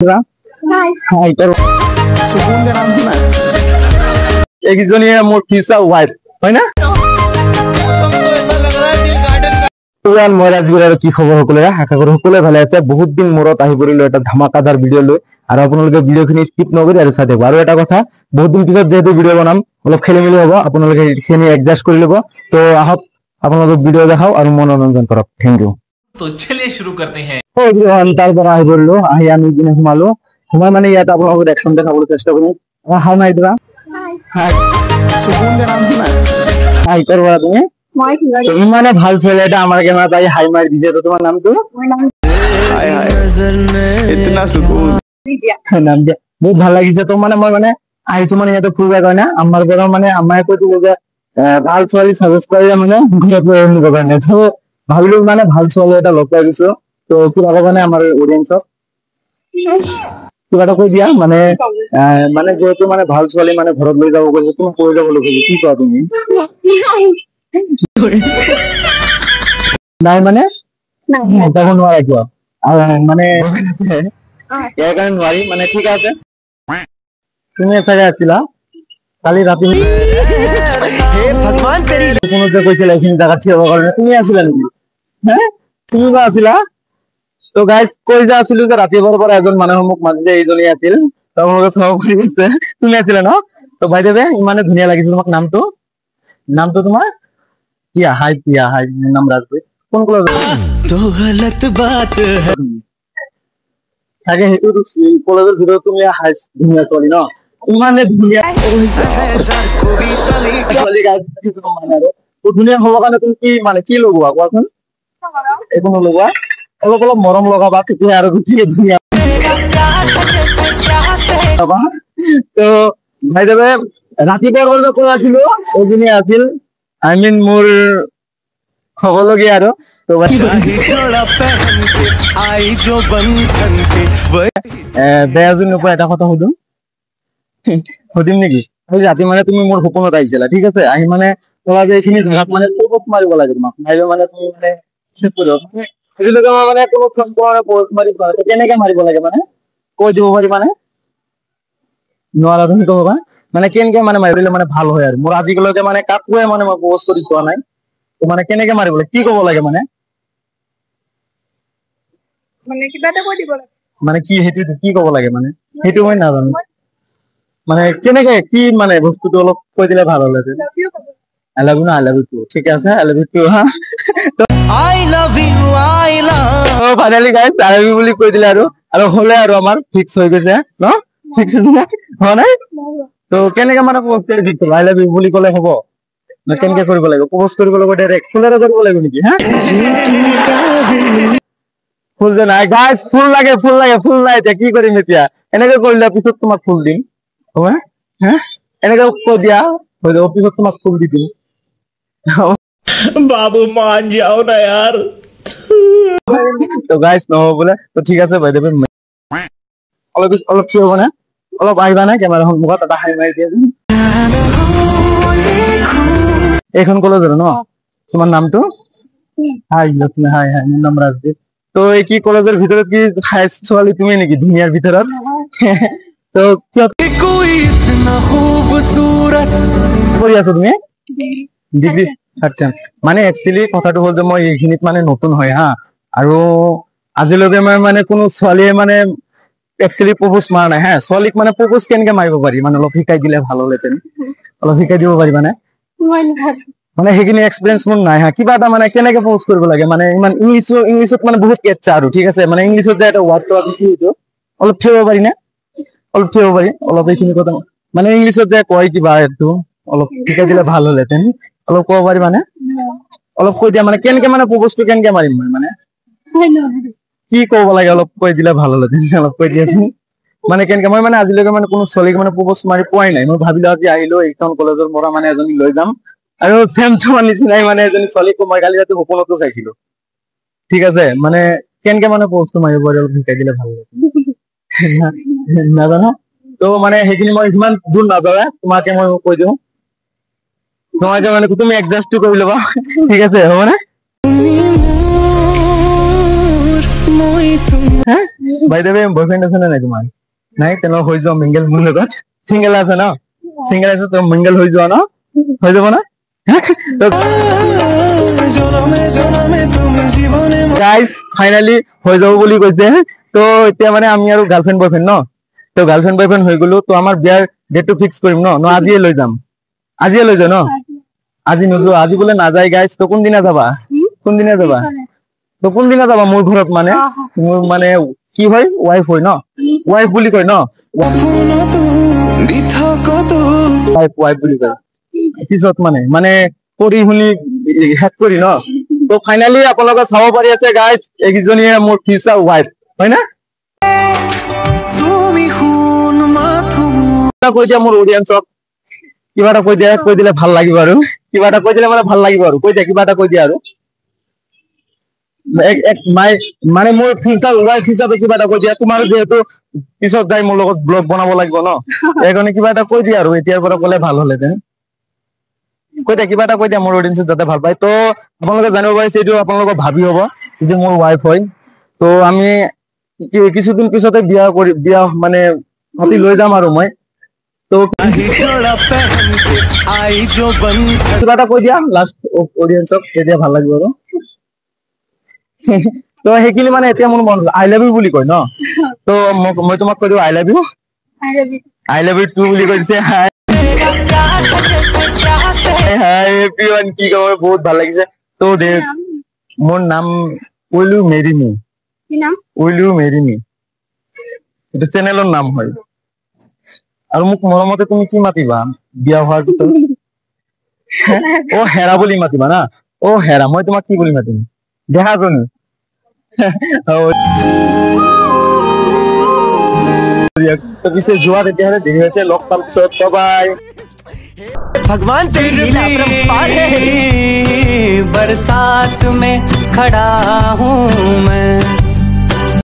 हाय तर सुकून के नाम सुना एक जनी है मोर फ्यूचर वाइफ है ना मोरा जुरार की खबर सकले आशा करो सकले ভালে আছে বহুত দিন মোরত আহি পৰিলো এটা ধামাকাদাৰ ভিডিও লৈ আৰু আপোনালোকে ভিডিওখিনি স্কিপ নকৰি আৰু চাই দেখব আৰু এটা কথা বহুত দিন পিছত যেহেতু ভিডিও বনাম অলপ খেলিমেলি হ'ব আপোনালোকে এখিনি এডজাস্ট কৰি ল'ব তো আহক আপোনালোকে ভিডিও দেখাও আৰু মনোৰঞ্জন কৰক থ্যাংক ইউ तो चलिए शुरू करते हैं তাৰ পৰা আহি পৰিলো আহি আমি দিনে সোমালো সময় মানে ইয়াত আপোনালোকক একশন দেখাবলৈ চেষ্টা কৰিম হাই নাইদৰা হাই সুকুন के नाम सुना হাই কৰবা তুমি তুমি মানে ভাল ছেলে এটা আমার কেমন তাই হাই মার দিছে তো তোমার নাম তো হাই হাই ইতনা সুকুন নাম দে বহুত ভাল লাগিছে তো মানে মই মানে আইছো মানে এটা ফুলবা কয় না আমার ঘর মানে আমায় কইতো যে ভাল ছোৱালী সাজেস্ট কৰি মানে ঘুৰে ঘুৰে নিব কাৰণে তো ভাবিলো মানে ভাল ছোৱালী এটা লগ পাই গৈছো তো কিবা মানে আমাৰ অডিয়েন্সক কিবা এটা কৈ দিয়া মানে মানে যেহেতু মানে ভাল ছোৱালী মানে ঘৰত লৈ যাব কৈছে তুমি কৈ যাব লাগে কি কোৱা তুমি নাই মানে তখন নোৱাৰা কিয় মানে ইয়াৰ কাৰণে নোৱাৰি মানে ঠিক আছে তুমি এফালে আছিলা কালি ৰাতি হে ভগৱান তেৰি কোনো যে কৈছিল এইখিনি জায়গা থিয় হ'ব কাৰণে তুমি আছিলা নেকি হে তুমি বা আছিলা তো গাইস কৈ যা আছিলো যে ৰাতিপুৱাৰ পৰা এজন মানুহ মোক মাজে এইজনী আছিল তোমালোকে চাব কৰি গৈছে তুমি আছিলা ন তো ভাই দেবে ইমানে ধুনীয়া লাগিছিল তোমাক নামটো তোমাৰ किया हाय नाम राजपूत कौन कॉलेज तो गलत बात है सागे हेतु कॉलेजर ভিতর তুমি হাই দুনিয়া চলি না ইমানে দুনিয়া চলি গাছ কিছু মানে আর তো দুনিয়া হব কাৰণে তুমি কি মানে কি লগোৱা কোৱাচোন একো লগোৱা অলপ অলপ মৰম লগাবা তেতিয়া আৰু গুচি দুনিয়া তো ভাই দেবে ৰাতিপুৱা কোৱা আছিল ওদিনে আছিল I mean more হবলগে আৰু তো আই जो बंधन के বেয়াজুন উপৰ এটা কথা সুদিম নেকি ওই ৰাতি মানে তুমি মোৰ সপোনত আহিছিলা ঠিক আছে আহি মানে তোলা যে এইখিনি জাগাত মানে পোষ্ট মাৰিব লাগে তোমাক মাৰিব মানে তুমি মানে সেট কৰি এই লগা মানে কোনো ফোন কৰা পোষ্ট মাৰিব লাগে কেনেকৈ মাৰিব লাগে মানে কৈ দিব পাৰি মানে নোৱাৰা তুমি ক'বা মানে কেনকে মানে মাৰিলে মানে ভাল হয় আৰু মোৰ আজিলৈকে মানে কাকোৱে মানে মই পোষ্ট কৰি চোৱা নাই তো মানে কেনেকে মাৰিব লাগে কি ক'ব লাগে মানে কিবা এটা কৈ দিব লাগে মানে কি হেতু কি ক'ব লাগে মানে হেতু মই নাজানো মানে কেনেকে কি মানে বস্তুটো অলপ কৈ দিলে ভাল হ'ল আই লাভ ইউ ঠিক আছে আই লাভ ইউ হা I love finally guys I love you বুলি কৈ দিলে আৰু হলে আৰু আমাৰ ফিক্স হৈ গৈছে ন ফিক্স হয় নাই তো কেনেকে মানে পোষ্ট কৰি দিছো আই লাভ ইউ বুলি কলে হ'ব না কেনেকে কৰিব লাগিব পোষ্ট কৰিব লাগিব ডাইৰেক্ট ফুলেৰে কৰিব লাগিব নেকি হা ফুল যে নাই গাইস ফুল লাগে ফুল নাই এতিয়া কি কৰিম এতিয়া এনেকে কৰিলে পিছত তোমাক ফুল দিম হ'ব হা এনেকে কৈ দিয়া হৈ যাব পিছত তোমাক ফুল দি দিম बाबू मान जाओ ना यार তো গাইস নহ'ব বোলে তো ঠিক আছে ভাই দেবে অলপ কি হ'ব না অলপ আহিবা না কেমেৰা সন্মুখত এটা হাই মাৰি দিয়া এখন কলেজৰ ন তোমাৰ নামটো হাই লক্ষ্মী হাই মোৰ নাম ৰাজদীপ তো এই কি কলেজৰ ভিতৰত কি হাইস্ট ছোৱালী তুমি নেকি দুনিয়াৰ ভিতৰত তো কোই ইতনা খুবসুৰত কৰি আছো তুমি ডিগ্ৰী আচ্ছা মানে একচুয়ালি কথাটো হ'ল যে মই এইখিনিত মানে নতুন হয় হা আৰু আজিলৈকে মই মানে কোনো ছোৱালীয়ে মানে একচুয়ালি প্ৰপোজ মাৰা নাই হা ছোৱালীক মানে প্ৰপোজ কেনেকে মাৰিব পাৰি মানে অলপ শিকাই দিলে ভাল হ'লহেঁতেন অলপ শিকাই দিব পাৰি মানে সেইখিনি এক্সপিৰিয়েঞ্চ মোৰ নাই হা কিবা এটা মানে কেনেকে প্ৰপোজ কৰিব লাগে মানে ইমান ইংলিছত মানে বহুত কেঁচা আৰু ঠিক আছে মানে ইংলিছত যে এটা ৱাৰ্ডটো আছে কি এইটো অলপ থিব পাৰি না অলপ এইখিনি কথা মানে ইংলিছত যে কয় কিবা এইটো অলপ শিকাই দিলে ভাল হ'লহেঁতেন অলপ ক'ব পাৰি মানে অলপ কৈ দিয়া মানে কেনেকে মানে প্ৰপোজটো কেনেকে মাৰিম মই মানে কি ক'ব লাগে অলপ কৈ দিলে ভাল হ'লহেঁতেন অলপ কৈ দিয়াচোন মানে কেনেকে মই মানে আজিলৈকে মানে কোনো ছোৱালীক মানে প্ৰপোজ মাৰি পোৱাই নাই মই ভাবিলো আজি আহিলো এইখন কলেজৰ পৰা মানে এজনী লৈ যাম আৰু চেম তোমাৰ নিচিনাই মানে এজনী ছোৱালীক মই কালি ৰাতি সপোনতো চাইছিলো ঠিক আছে মানে কেনেকে মানে প্ৰপোজটো মাৰিব পাৰি অলপ শিকাই দিলে ভাল হ'লহেঁতেন নাজানো তো মানে সেইখিনি মই ইমান দূৰ নাযাওঁ তোমাকে মই কৈ দিওঁ তোমাকে মানে তুমি এডজাস্টটো কৰি ল'বা ঠিক আছে হ'ব নে হ্যাঁ বাই দ্য ওয়ে বয়ফ্রেন্ড আছে না নাই তোমাৰ নাই তেনে হৈ যোৱা মিংগল মোৰ লগত সিঙ্গেল আছে ন সিঙ্গেল আছে তো মিংগল হৈ যোৱা ন হৈ যাব না গাইস ফাইনালি হৈ যাব বুলি কৈছে তো এতিয়া মানে আমি আৰু গাৰ্লফ্ৰেন্ড বয়ফ্ৰেন্ড ন তো গাৰ্লফ্ৰেন্ড বয়ফ্ৰেন্ড হৈ গলো তো আমাৰ বিয়াৰ ডেটটো ফিক্স কৰিম ন আজিয়ে লৈ যাম আজিয়ে লৈ যাও ন আজি নোযোৱা আজি বোলে নাযায় গাইস তো কোনদিনা যাবা তো কোনদিনা যাবা মোৰ ঘৰত মানে মোৰ মানে কি হয় ওয়াইফ হয় ন ওয়াইফ বুলি কয় ন ওয়াইফ বুলি কয় পিছত মানে কৰি শুনি হেড কৰি ন তো ফাইনালি আপোনালোকে চাব পাৰি আছে গাইস এইজনীয়ে মোৰ ফিউচাৰ ওয়াইফ হয় না কৈ দিয়া মোৰ অডিয়েন্সক কিবা এটা কৈ দিলে ভাল লাগিব আৰু কিবা এটা কৈ দিলে মানে ভাল লাগিব আৰু কৈ দিয়া কিবা এটা কৈ দিয়া আৰু মানে মোৰ ফিউচাৰ ওয়াইফ হিচাপে কিবা এটা কৈ দিয়া তোমাৰ যেহেতু পিছত যাই মোৰ লগত ব্লগ বনাব লাগিব ন সেইকাৰণে কিবা এটা কৈ দিয়া আৰু এতিয়াৰ পৰা ক'লে ভাল হ'লেহেঁতেন কৈ দিয়া কিবা এটা কৈ দিয়া মোৰ অডিয়েন্স যাতে ভাল পায় তো আপোনালোকে জানিব পাৰিছে এইটো আপোনালোকৰ ভাবি হ'ব যে মোৰ ওয়াইফ হয় তো আমি কিছুদিন পিছতে বিয়া মানে পাতি লৈ যাম আৰু মই তো কিবা এটা কৈ দিয়া লাষ্ট অডিয়েন্সক তেতিয়া ভাল লাগিব আৰু তো সেইখিনি মানে এতিয়া মোৰ মন আই লাভ ইউ বুলি কয় ন তো মই তোমাক কৈ দিওঁ আই লাভ ইউ টু বুলি কৈ দিছে হাই এভৰিৱান কি কম বহুত ভাল লাগিছে তো মোৰ নাম উইল ইউ মেৰি মি এইটো চেনেলৰ নাম হয় আৰু মোক মৰমতে তুমি কি মাতিবা বিয়া হোৱাৰ পিছত অ হেৰা বুলি মাতিবা না অ হেৰা মই তোমাক কি বুলি মাতিম দেহাজনী পিছে যোৱা তেতিয়াহ'লে দেৰি হৈছে লগ পাম পিছত বাই भगवान तेरी लीला अपरंपार है बरसात में खड़ा हूँ मैं